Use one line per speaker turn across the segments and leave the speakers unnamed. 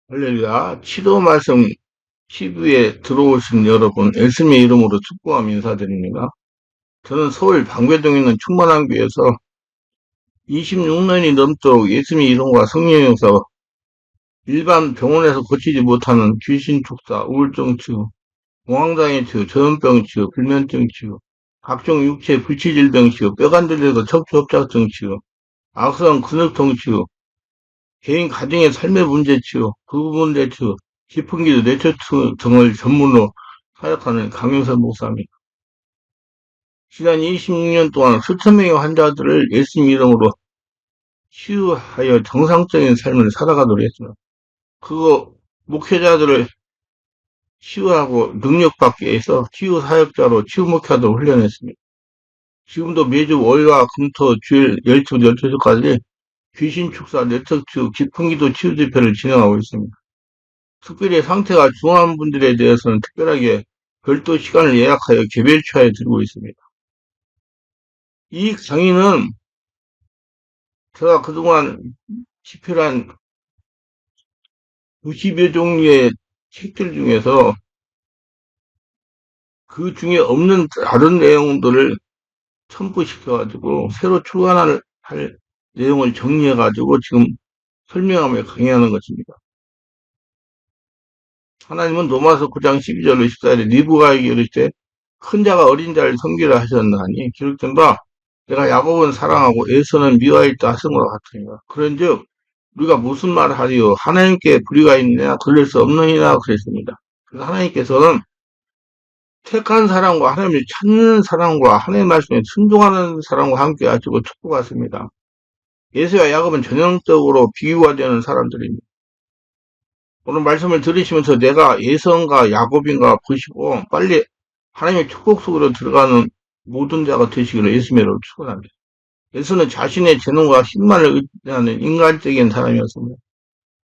할렐루야. 치도 말씀 TV에 들어오신 여러분, 예수님의 이름으로 축복하며 인사드립니다. 저는 서울 방배동에 있는 충만한교에서 26년이 넘도록 예수님의 이름과 성령의 영사, 일반 병원에서 고치지 못하는 귀신 축사, 우울증 치유, 공황장애 치유, 전염병 치유, 불면증 치유, 각종 육체 불치질병 치유, 뼈가 들려서 척추협착증 치유, 악성 근육통 치유, 개인 가정의 삶의 문제 치유, 부부 문제 치유, 기풍기도 뇌초증 등을 전문으로 사역하는 강영선 목사입니다. 지난 26년 동안 수천 명의 환자들을 예수님 이름으로 치유하여 정상적인 삶을 살아가도록 했습니다. 그거 목회자들을 치유하고 능력받게 해서 치유 사역자로 치유 목회하도록 훈련했습니다. 지금도 매주 월화 금토 주일 10시 12시까지 귀신 축사 내적 치유 기풍기도 치유 집회를 진행하고 있습니다. 특별히 상태가 중요한 분들에 대해서는 특별하게 별도 시간을 예약하여 개별 치유에 드리고 있습니다. 이 강의는 제가 그동안 집필한 90여 종류의 책들 중에서 그 중에 없는 다른 내용들을 첨부시켜가지고 새로 출간할 내용을 정리해가지고 지금 설명하며 강의하는 것입니다. 하나님은 로마서 9장 12절로 14절에 리브가에게 이르시되 큰 자가 어린 자를 섬기라 하셨나니 기록된 바 내가 야곱은 사랑하고 에서는 미워하였다 하신 것 같으니라. 그런즉 우리가 무슨 말을 하리요? 하나님께 불의가 있느냐? 그럴 수 없느니라 그랬습니다. 그래서 하나님께서는 택한 사람과 하나님을 찾는 사람과 하나님의 말씀에 순종하는 사람과 함께 하시고 축복하십니다. 예수와 야곱은 전형적으로 비교가 되는 사람들입니다. 오늘 말씀을 들으시면서 내가 예선가 야곱인가 보시고 빨리 하나님의 축복 속으로 들어가는 모든 자가 되시기를 예수님으로 축원합니다. 예수는 자신의 재능과 힘만을 의지하는 인간적인 사람이었습니다.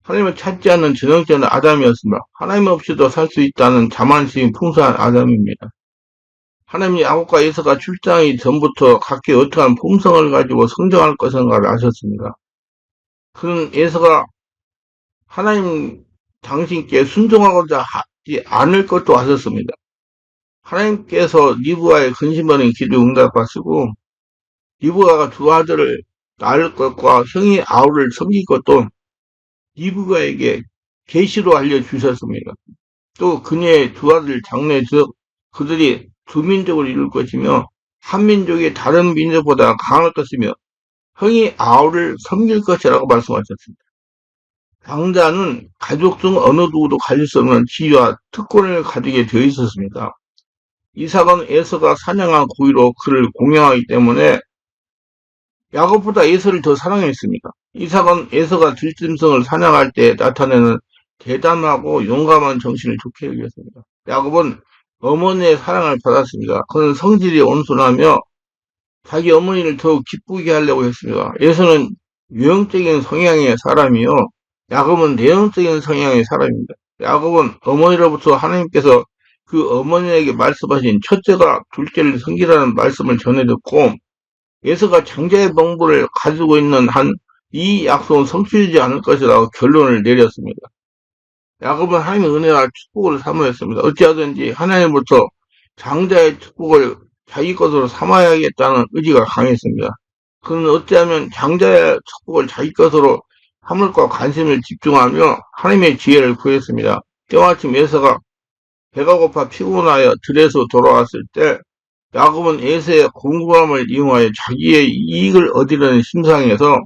하나님을 찾지 않는 전형적인 아담이었습니다. 하나님 없이도 살 수 있다는 자만심이 풍성한 아담입니다. 하나님이 야곱과 에서가 출장이 전부터 각기 어떠한 품성을 가지고 성장할 것인가를 아셨습니다. 그는 에서가 하나님 당신께 순종하고자 하지 않을 것도 아셨습니다. 하나님께서 리브가의 근심하는 기도 응답하시고 리브가가 두 아들을 낳을 것과 형이 아우를 섬길 것도 리브가에게 계시로 알려주셨습니다. 또 그녀의 두 아들 장래 즉 그들이 두 민족을 이룰 것이며 한 민족이 다른 민족보다 강할 것이며 형이 아우를 섬길 것이라고 말씀하셨습니다. 장자는 가족 중 어느 누구도 가질 수 없는 지위와 특권을 가지게 되어 있었습니다. 이삭은 에서가 사냥한 고기로 그를 공경하기 때문에 야곱보다 에서를 더 사랑했습니다. 이삭은 에서가 들짐승을 사냥할 때 나타내는 대담하고 용감한 정신을 좋게 여겼습니다. 야곱은 어머니의 사랑을 받았습니다. 그는 성질이 온순하며 자기 어머니를 더욱 기쁘게 하려고 했습니다. 에서는 유형적인 성향의 사람이요. 야곱은 내용적인 성향의 사람입니다. 야곱은 어머니로부터 하나님께서 그 어머니에게 말씀하신 첫째가 둘째를 섬기라는 말씀을 전해 듣고 에서가 장자의 명분을 가지고 있는 한 이 약속은 성취되지 않을 것이라고 결론을 내렸습니다. 야곱은 하나님의 은혜와 축복을 사모했습니다. 어찌하든지 하나님부터 장자의 축복을 자기 것으로 삼아야겠다는 의지가 강했습니다. 그는 어찌하면 장자의 축복을 자기 것으로 삼을 것 관심을 집중하며 하나님의 지혜를 구했습니다. 때마침 에서가 배가 고파 피곤하여 들에서 돌아왔을 때 야곱은 에서의 궁금함을 이용하여 자기의 이익을 얻으려는 심상에서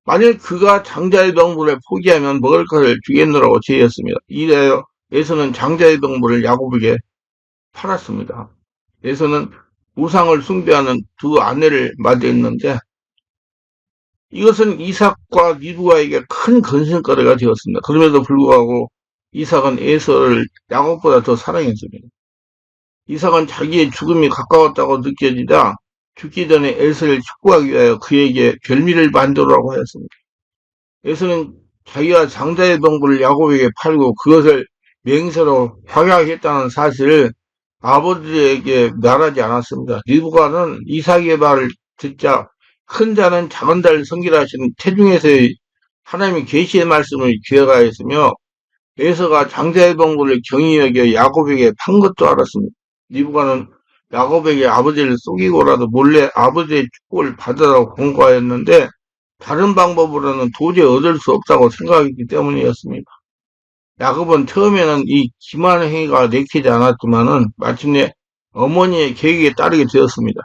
만일 그가 장자의 명분을 포기하면 먹을 것을 주겠노라고 제의했습니다. 이래여 에서는 장자의 명분을 야곱에게 팔았습니다. 에서는 우상을 숭배하는 두 아내를 맞이했는데 이것은 이삭과 리브가에게 큰 근심거리가 되었습니다. 그럼에도 불구하고 이삭은 에서를 야곱보다 더 사랑했습니다. 이삭은 자기의 죽음이 가까웠다고 느껴지자 죽기 전에 에서를 축복하기 위하여 그에게 별미를 만들라고 하였습니다. 에서는 자기가 장자의 명분을 야곱에게 팔고 그것을 맹세로 확약했다는 사실을 아버지에게 말하지 않았습니다. 리브가는 이삭의 말을 듣자 큰 자는 작은 자를 섬기라 하시는 태중에서의 하나님이 계시의 말씀을 기억하였으며 에서가 장자의 봉구를 경히 여겨 야곱에게 판 것도 알았습니다. 리브가는 야곱에게 아버지를 속이고라도 몰래 아버지의 축복을 받으라고 공고하였는데 다른 방법으로는 도저히 얻을 수 없다고 생각했기 때문이었습니다. 야곱은 처음에는 이 기만 행위가 내키지 않았지만은 마침내 어머니의 계획에 따르게 되었습니다.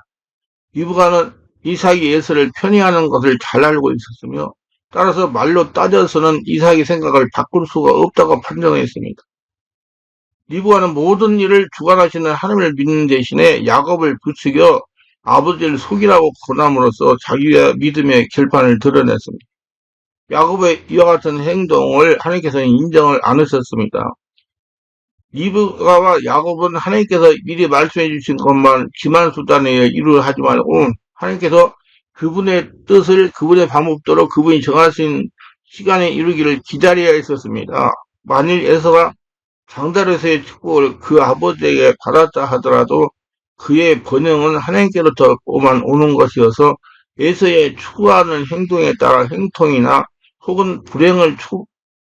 리브가는 이삭이 에서를 편애하는 것을 잘 알고 있었으며 따라서 말로 따져서는 이삭의 생각을 바꿀 수가 없다고 판정했습니다. 리브가는 모든 일을 주관하시는 하나님을 믿는 대신에 야곱을 부추겨 아버지를 속이라고 권함으로써 자기의 믿음의 결판을 드러냈습니다. 야곱의 이와 같은 행동을 하나님께서는 인정을 안 하셨습니다. 리브가와 야곱은 하나님께서 미리 말씀해 주신 것만 기만수단에 이루려 하지 말고 하나님께서 그분의 뜻을 그분의 방법대로 그분이 정하신 시간에 이루기를 기다려야 했었습니다. 만일 에서가 장달에서의 축복을 그 아버지에게 받았다 하더라도 그의 번영은 하나님께로부터만 오는 것이어서 에서의 추구하는 행동에 따라 행통이나 혹은 불행을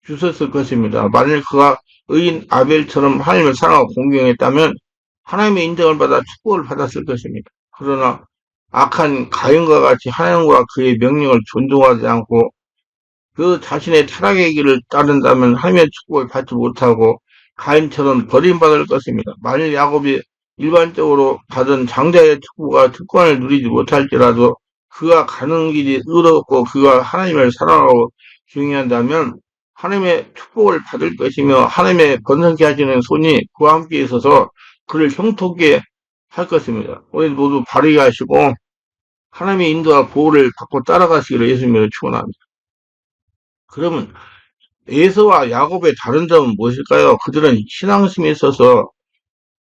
주셨을 것입니다. 만일 그가 의인 아벨처럼 하나님을 사랑하고 공경했다면 하나님의 인정을 받아 축복을 받았을 것입니다. 그러나 악한 가인과 같이 하나님과 그의 명령을 존중하지 않고 그 자신의 타락의 길을 따른다면 하나님의 축복을 받지 못하고 가인처럼 버림받을 것입니다. 만일 야곱이 일반적으로 받은 장자의 축복과 특권을 누리지 못할지라도 그가 가는 길이 의롭고 그가 하나님을 사랑하고 경외한다면 하나님의 축복을 받을 것이며 하나님의 번성케 하시는 손이 그와 함께 있어서 그를 형통케 할 것입니다. 우리 모두 바르게 하시고 하나님의 인도와 보호를 받고 따라가시기를 예수님으로 축원합니다. 그러면 에서와 야곱의 다른 점은 무엇일까요? 그들은 신앙심에 있어서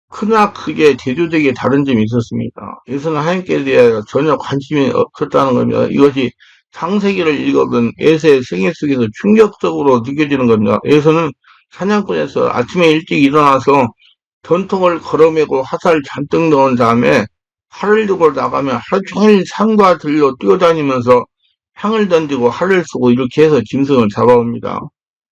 크나 크게 대조되게 다른 점이 있었습니다. 에서는 하나님께 대하여 전혀 관심이 없었다는 겁니다. 이것이 창세기를 읽어본 에서의 생애 속에서 충격적으로 느껴지는 겁니다. 에서는 사냥꾼에서 아침에 일찍 일어나서 전통을 걸어매고 화살 잔뜩 넣은 다음에 활을 들고 나가면 하루 종일 산과 들로 뛰어다니면서 향을 던지고 활을 쏘고 이렇게 해서 짐승을 잡아옵니다.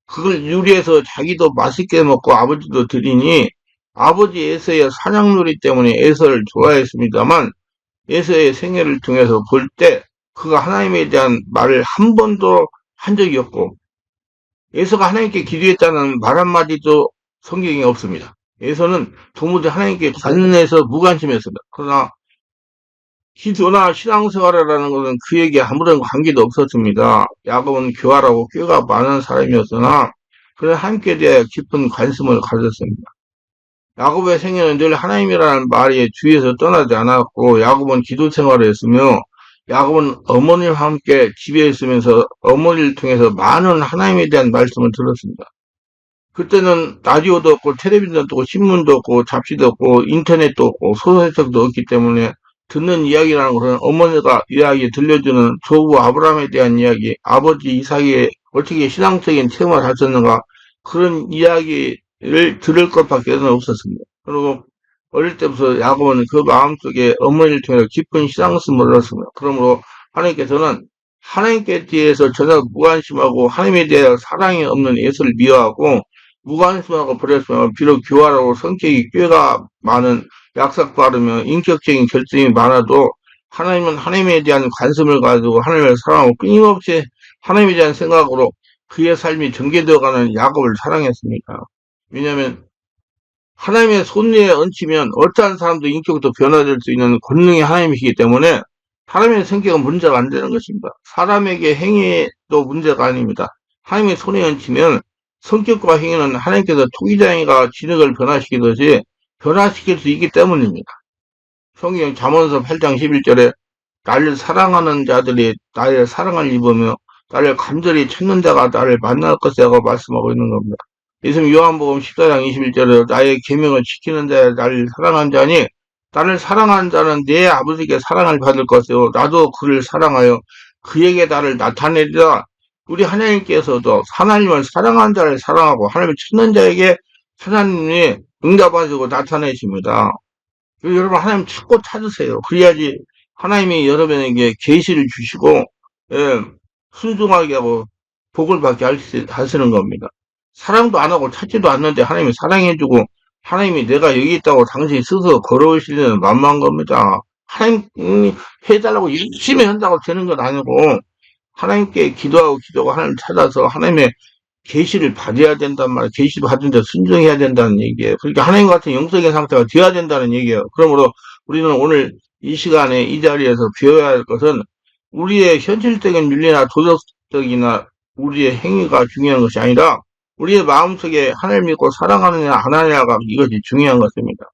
그걸 요리해서 자기도 맛있게 먹고 아버지도 드리니 아버지 에서의 사냥놀이 때문에 에서를 좋아했습니다만 에서의 생애를 통해서 볼 때 그가 하나님에 대한 말을 한 번도 한 적이 없고 에서가 하나님께 기도했다는 말 한마디도 성경에 없습니다. 에서는 도무지 하나님께 관련해서 무관심했습니다. 그러나 기도나 신앙생활이라는 것은 그에게 아무런 관계도 없었습니다. 야곱은 교활하고 꾀가 많은 사람이었으나 그는 하나님께 대해 깊은 관심을 가졌습니다. 야곱의 생애는 늘 하나님이라는 말이 주위에서 떠나지 않았고 야곱은 기도 생활을 했으며 야곱은 어머니와 함께 집에 있으면서 어머니를 통해서 많은 하나님에 대한 말씀을 들었습니다. 그때는 라디오도 없고 텔레비전도 없고 신문도 없고 잡지도 없고 인터넷도 없고 소설책도 없기 때문에 듣는 이야기라는 것은 어머니가 이야기 들려주는 조부 아브라함에 대한 이야기, 아버지 이삭이 어떻게 신앙적인 체험을 하셨는가 그런 이야기를 들을 것밖에 없었습니다. 그리고 어릴 때부터 야곱은 그 마음속에 어머니를 통해서 깊은 신앙심을 얻었습니다. 그러므로 하나님께서는 하나님께 대해서 전혀 무관심하고 하나님에 대해 사랑이 없는 예수를 미워하고 무관심하고 버렸으면 비록 교활하고 성격이 꾀가 많은 약삭 빠르며 인격적인 결정이 많아도 하나님은 하나님에 대한 관심을 가지고 하나님을 사랑하고 끊임없이 하나님에 대한 생각으로 그의 삶이 전개되어가는 야곱을 사랑했습니다. 왜냐하면 하나님의 손에 얹히면 어떠한 사람도 인격도 변화될 수 있는 권능이 하나님이시기 때문에 사람의 성격은 문제가 안 되는 것입니다. 사람에게 행위도 문제가 아닙니다. 하나님의 손에 얹히면 성격과 행위는 하나님께서 토기장이가 진흙을 변화시키듯이 변화시킬 수 있기 때문입니다. 성경 잠언서 8장 11절에 나를 사랑하는 자들이 나의 사랑을 입으며 나를 간절히 찾는 자가 나를 만날 것이라고 말씀하고 있는 겁니다. 예수님 요한복음 14장 21절에 나의 계명을 지키는 자야 나를 사랑한 자니 나를 사랑하는 자는 내 아버지께 사랑을 받을 것이요 나도 그를 사랑하여 그에게 나를 나타내리라. 우리 하나님께서도 하나님을 사랑하는 자를 사랑하고 하나님을 찾는 자에게 하나님이 응답하시고 나타내십니다. 여러분 하나님 찾고 찾으세요. 그래야지 하나님이 여러분에게 계시를 주시고 순종하게 하고 복을 받게 하시는 겁니다. 사랑도 안 하고 찾지도 않는데 하나님이 사랑해주고 하나님이 내가 여기 있다고 당신이 스스로 걸어오시려는 만만한 겁니다. 하나님이 해달라고 열심히 한다고 되는 건 아니고 하나님께 기도가 하나님 찾아서 하나님의 계시를 받아야 된단 말이에요. 계시 받은데 순종해야 된다는 얘기예요. 그러니까 하나님 같은 영적인 상태가 되어야 된다는 얘기예요. 그러므로 우리는 오늘 이 시간에 이 자리에서 배워야 할 것은 우리의 현실적인 윤리나 도덕적이나 우리의 행위가 중요한 것이 아니라 우리의 마음속에 하나님 믿고 사랑하느냐 안 하느냐가 이것이 중요한 것입니다.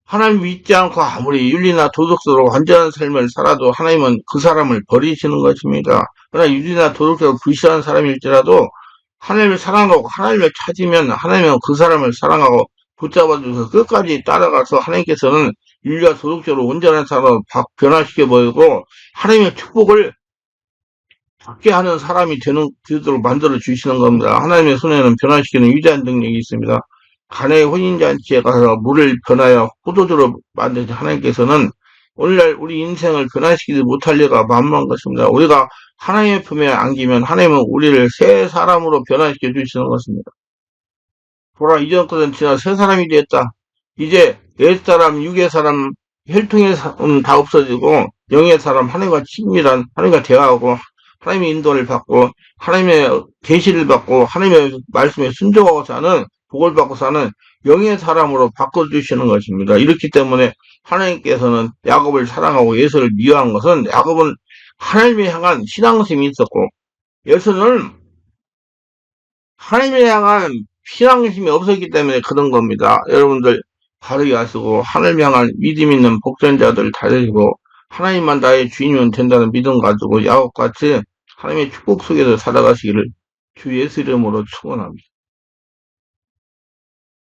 하나님 믿지 않고 아무리 윤리나 도덕적으로 완전한 삶을 살아도 하나님은 그 사람을 버리시는 것입니다. 그러나 윤리나 도덕적으로 불신한 사람일지라도 하나님을 사랑하고 하나님을 찾으면 하나님은 그 사람을 사랑하고 붙잡아줘서 끝까지 따라가서 하나님께서는 윤리와 도덕적으로 온전한 사람으로 변화시켜버리고 하나님의 축복을 받게 하는 사람이 되도록 만들어 주시는 겁니다. 하나님의 손에는 변화시키는 위대한 능력이 있습니다. 가나의 혼인잔치에 가서 물을 변하여 포도주로 만드신 하나님께서는 오늘날 우리 인생을 변화시키지 못할 리가 만무한 것입니다. 우리가 하나님의 품에 안기면 하나님은 우리를 새 사람으로 변화시켜 주시는 것입니다. 보라, 이전 것은 지나 새 사람이 되었다. 이제 옛 사람, 육의 사람, 혈통의 사람 다 없어지고 영의 사람, 하나님과 친밀한 하나님과 대화하고 하나님의 인도를 받고 하나님의 계시를 받고 하나님의 말씀에 순종하고 사는 복을 받고 사는 영의 사람으로 바꿔주시는 것입니다. 이렇기 때문에 하나님께서는 야곱을 사랑하고 예수를 미워한 것은 야곱은 하나님에 향한 신앙심이 있었고 예수는 하나님에 향한 신앙심이 없었기 때문에 그런 겁니다. 여러분들 바르게 하시고 하나님에 향한 믿음 있는 복전자들 다되시고 하나님만 나의 주인이면 된다는 믿음 가지고 야곱같이 하나님의 축복 속에서 살아가시기를 주 예수 이름으로 축원합니다.